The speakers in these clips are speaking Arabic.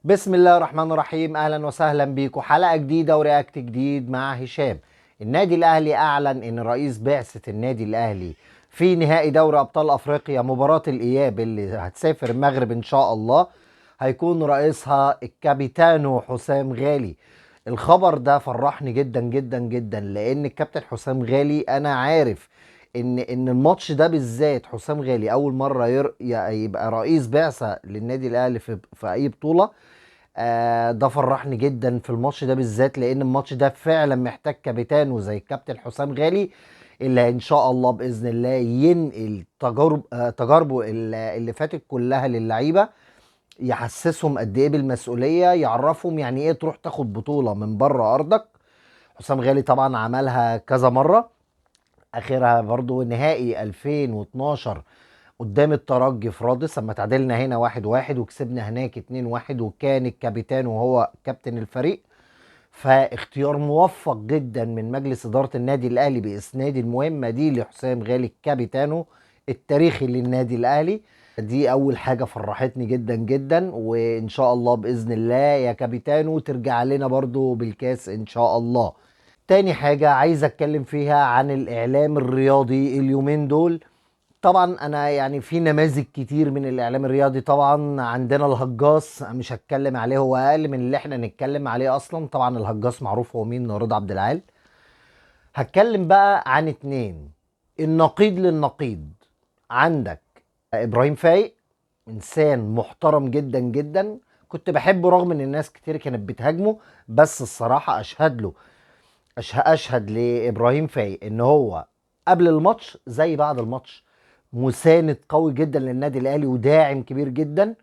بسم الله الرحمن الرحيم. اهلا وسهلا بيكم حلقه جديده ورياكت جديد مع هشام. النادي الاهلي اعلن ان رئيس بعثه النادي الاهلي في نهائي دوري ابطال افريقيا مباراه الاياب اللي هتسافر المغرب ان شاء الله هيكون رئيسها الكابيتانو حسام غالي. الخبر ده فرحني جدا جدا جدا لان الكابتن حسام غالي انا عارف ان الماتش ده بالذات حسام غالي اول مره يبقى رئيس بعثه للنادي الاهلي في اي بطوله. ده فرحني جدا في الماتش ده بالذات لان الماتش ده فعلا محتاج كابيتانو زي الكابتن حسام غالي اللي ان شاء الله باذن الله ينقل تجاربه اللي فاتت كلها للعيبه، يحسسهم قد ايه بالمسؤوليه، يعرفهم يعني ايه تروح تاخد بطوله من بره ارضك. حسام غالي طبعا عملها كذا مره، اخرها برضو نهائي 2012 قدام الترجي في رادس اما تعادلنا هنا 1-1 وكسبنا هناك 2-1 وكان الكابتن وهو كابتن الفريق. فاختيار موفق جدا من مجلس إدارة النادي الأهلي بإسناد المهمة دي لحسام غالي الكابيتانو التاريخي للنادي الأهلي. دي أول حاجة فرحتني جدا جدا، وإن شاء الله بإذن الله يا كابيتانو ترجع لنا برضو بالكاس إن شاء الله. تاني حاجة عايز أتكلم فيها عن الإعلام الرياضي اليومين دول. طبعا انا يعني في نماذج كتير من الاعلام الرياضي. طبعا عندنا الهجاص مش هتكلم عليه، هو اقل من اللي احنا نتكلم عليه اصلا. طبعا الهجاص معروف هو مين، رضا عبد العال. هتكلم بقى عن اتنين، النقيض للنقيض. عندك ابراهيم فايق، انسان محترم جدا جدا، كنت بحبه رغم ان الناس كتير كانت بتهاجمه، بس الصراحة اشهد له، اشهد لابراهيم فايق ان هو قبل الماتش زي بعد الماتش مساند قوي جدا للنادي الاهلي وداعم كبير جدا.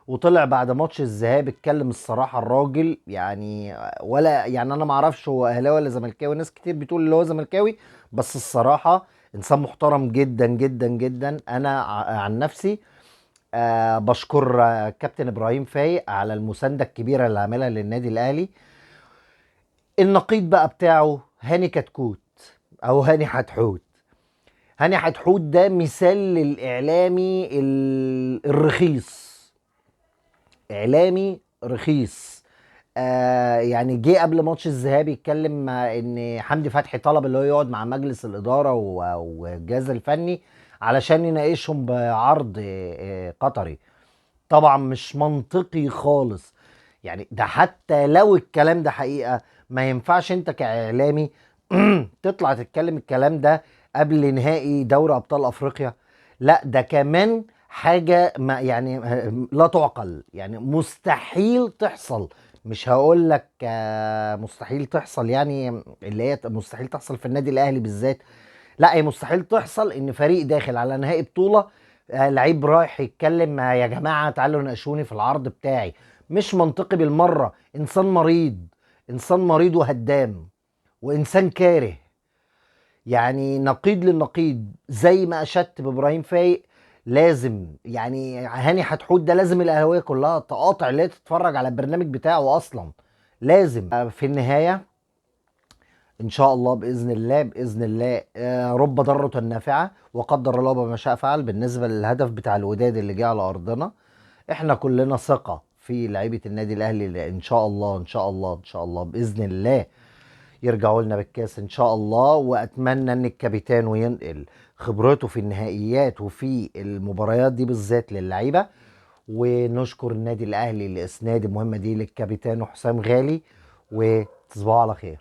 وطلع بعد ماتش الذهاب اتكلم الصراحه الراجل يعني، ولا يعني انا ما اعرفش هو اهلاوي ولا زملكاوي، ناس كتير بتقول اللي هو زملكاوي، بس الصراحه انسان محترم جدا جدا جدا. انا عن نفسي بشكر كابتن ابراهيم فايق على المسانده الكبيره اللي عملها للنادي الاهلي. النقيض بقى بتاعه هاني كتكوت او هاني حتحوت. هاني حتحوت ده مثال للاعلامي الرخيص، اعلامي رخيص. يعني جه قبل ماتش الذهاب يتكلم مع ان حمدي فتحي طلب اللي هو يقعد مع مجلس الاداره والجهاز الفني علشان يناقشهم بعرض قطري. طبعا مش منطقي خالص. يعني ده حتى لو الكلام ده حقيقة ما ينفعش انت كإعلامي تطلع تتكلم الكلام ده قبل نهائي دوري أبطال أفريقيا. لا ده كمان حاجة ما يعني لا تعقل، يعني مستحيل تحصل. مش هقول لك مستحيل تحصل يعني اللي هي مستحيل تحصل في النادي الأهلي بالذات. لا هي مستحيل تحصل ان فريق داخل على نهائي بطولة لعيب رايح يتكلم يا جماعة تعالوا ناقشوني في العرض بتاعي. مش منطقي بالمرة. انسان مريض، انسان مريض وهدام وانسان كاره. يعني نقيض للنقيض زي ما اشدت بابراهيم فايق. لازم يعني هاني حتحوت ده لازم الاهلاويه كلها تقاطع اللي هي تتفرج على البرنامج بتاعه اصلا. لازم في النهايه ان شاء الله باذن الله باذن الله رب ضاره نافعه وقدر الله ما شاء فعل. بالنسبه للهدف بتاع الوداد اللي جه على ارضنا، احنا كلنا ثقه في لعيبه النادي الاهلي اللي ان شاء الله ان شاء الله ان شاء الله باذن الله يرجعوا لنا بالكاس ان شاء الله. واتمنى ان الكابيتان وينقل خبرته في النهائيات وفي المباريات دي بالذات للعيبه. ونشكر النادي الاهلي لاسناد المهمه دي للكابيتان حسام غالي، وتصبحوا على خير.